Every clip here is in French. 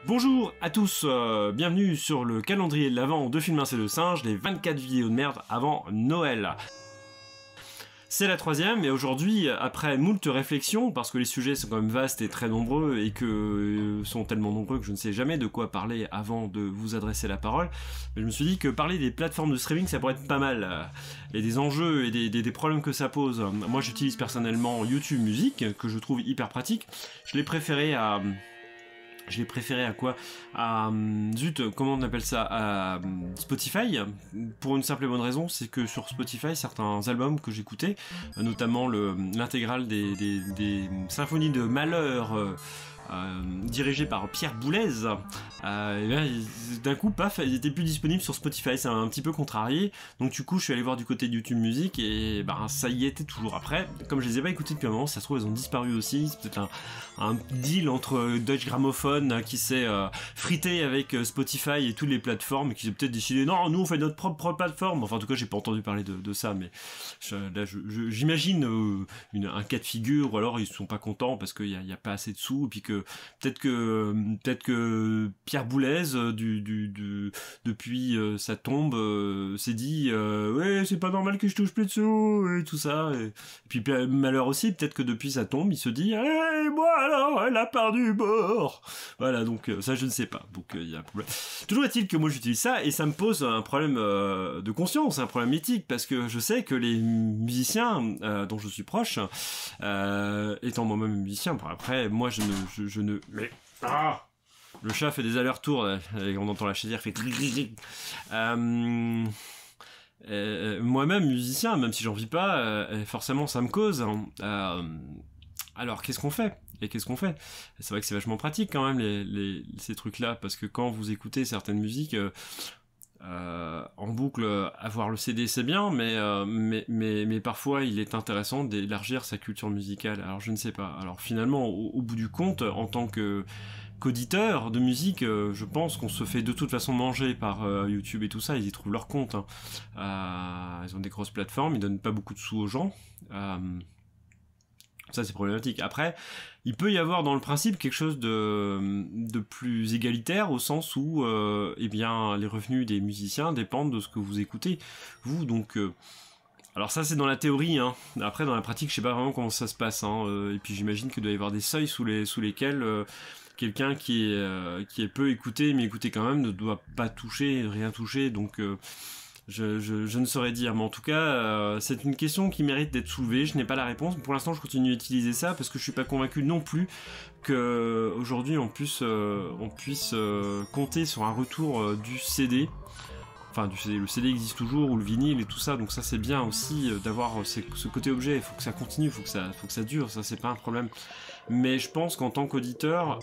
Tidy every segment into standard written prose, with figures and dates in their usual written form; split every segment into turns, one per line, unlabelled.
Bonjour à tous, bienvenue sur le calendrier de l'Avent de Film C'est le Singe, les 24 vidéos de merde avant Noël. C'est la troisième, et aujourd'hui, après moult réflexions, parce que les sujets sont quand même vastes et très nombreux, et que sont tellement nombreux que je ne sais jamais de quoi parler avant de vous adresser la parole, mais je me suis dit que parler des plateformes de streaming, ça pourrait être pas mal, et des enjeux et des problèmes que ça pose. Moi, j'utilise personnellement YouTube Music, que je trouve hyper pratique. Je l'ai préféré à quoi? Zut, comment on appelle ça? À Spotify, pour une simple et bonne raison, c'est que sur Spotify, certains albums que j'écoutais, notamment l'intégrale des symphonies de Malheur, dirigé par Pierre Boulez, d'un coup, paf, ils étaient plus disponibles sur Spotify. Ça m'a un petit peu contrarié, donc du coup je suis allé voir du côté de YouTube Music et ça y était toujours. Après, comme je les ai pas écoutés depuis un moment, ça se trouve ils ont disparu aussi. C'est peut-être un deal entre Deutsche Grammophon qui s'est frité avec Spotify et toutes les plateformes, et qui s'est peut-être décidé non, nous on fait notre propre plateforme. Enfin, en tout cas, j'ai pas entendu parler de ça, mais j'imagine un cas de figure, ou alors ils sont pas contents parce qu'il y a pas assez de sous, et puis que peut-être que Pierre Boulez depuis sa tombe s'est dit ouais, c'est pas normal que je touche plus de sous et tout ça, et puis Malheur aussi, peut-être que depuis sa tombe il se dit moi alors elle a perdu bord. Voilà, donc ça je ne sais pas, donc il y a un problème. Toujours est-il que moi j'utilise ça et ça me pose un problème de conscience, un problème éthique, parce que je sais que les musiciens dont je suis proche, étant moi-même musicien, après moi je ne mais le chat fait des allers-retours, et on entend la chaudière fait moi-même musicien, même si j'en vis pas, forcément ça me cause. Alors qu'est-ce qu'on fait? Et qu'est-ce qu'on fait? C'est vrai que c'est vachement pratique quand même ces trucs-là, parce que quand vous écoutez certaines musiques en boucle, avoir le CD c'est bien, mais parfois il est intéressant d'élargir sa culture musicale. Alors je ne sais pas. Alors finalement, au bout du compte, en tant qu'auditeur de musique, je pense qu'on se fait de toute façon manger par YouTube et tout ça. Ils y trouvent leur compte. Ils ont des grosses plateformes, ils donnent pas beaucoup de sous aux gens. Ça c'est problématique. Après, il peut y avoir dans le principe quelque chose de plus égalitaire, au sens où eh bien les revenus des musiciens dépendent de ce que vous écoutez vous. Donc alors ça c'est dans la théorie, hein. Après dans la pratique je sais pas vraiment comment ça se passe, hein. Et puis j'imagine qu'il doit y avoir des seuils sous lesquels quelqu'un qui est peu écouté mais écouté quand même ne doit pas rien toucher. Donc je ne saurais dire, mais en tout cas, c'est une question qui mérite d'être soulevée. Je n'ai pas la réponse. Pour l'instant, je continue à utiliser ça parce que je suis pas convaincu non plus que aujourd'hui on puisse compter sur un retour du CD. Enfin, du CD, le CD existe toujours, ou le vinyle et tout ça, donc ça c'est bien aussi d'avoir ce côté objet. Il faut que ça continue, il faut que ça dure, ça c'est pas un problème. Mais je pense qu'en tant qu'auditeur,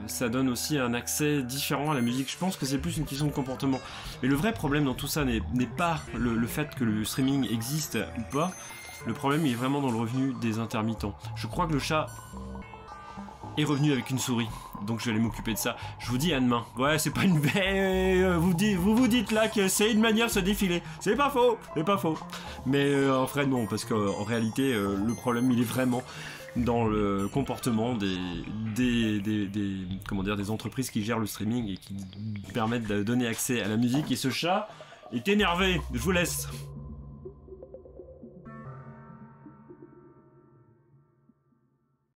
ça donne aussi un accès différent à la musique. Je pense que c'est plus une question de comportement. Mais le vrai problème dans tout ça n'est pas le fait que le streaming existe ou pas. Le problème est vraiment dans le revenu des intermittents. Je crois que le chat est revenu avec une souris, donc je vais aller m'occuper de ça. Je vous dis à demain. Ouais, c'est pas une vous dites là que c'est une manière de se défiler. C'est pas faux, mais en vrai non, parce qu'en réalité le problème il est vraiment dans le comportement des entreprises qui gèrent le streaming et qui permettent de donner accès à la musique. Et ce chat est énervé. Je vous laisse.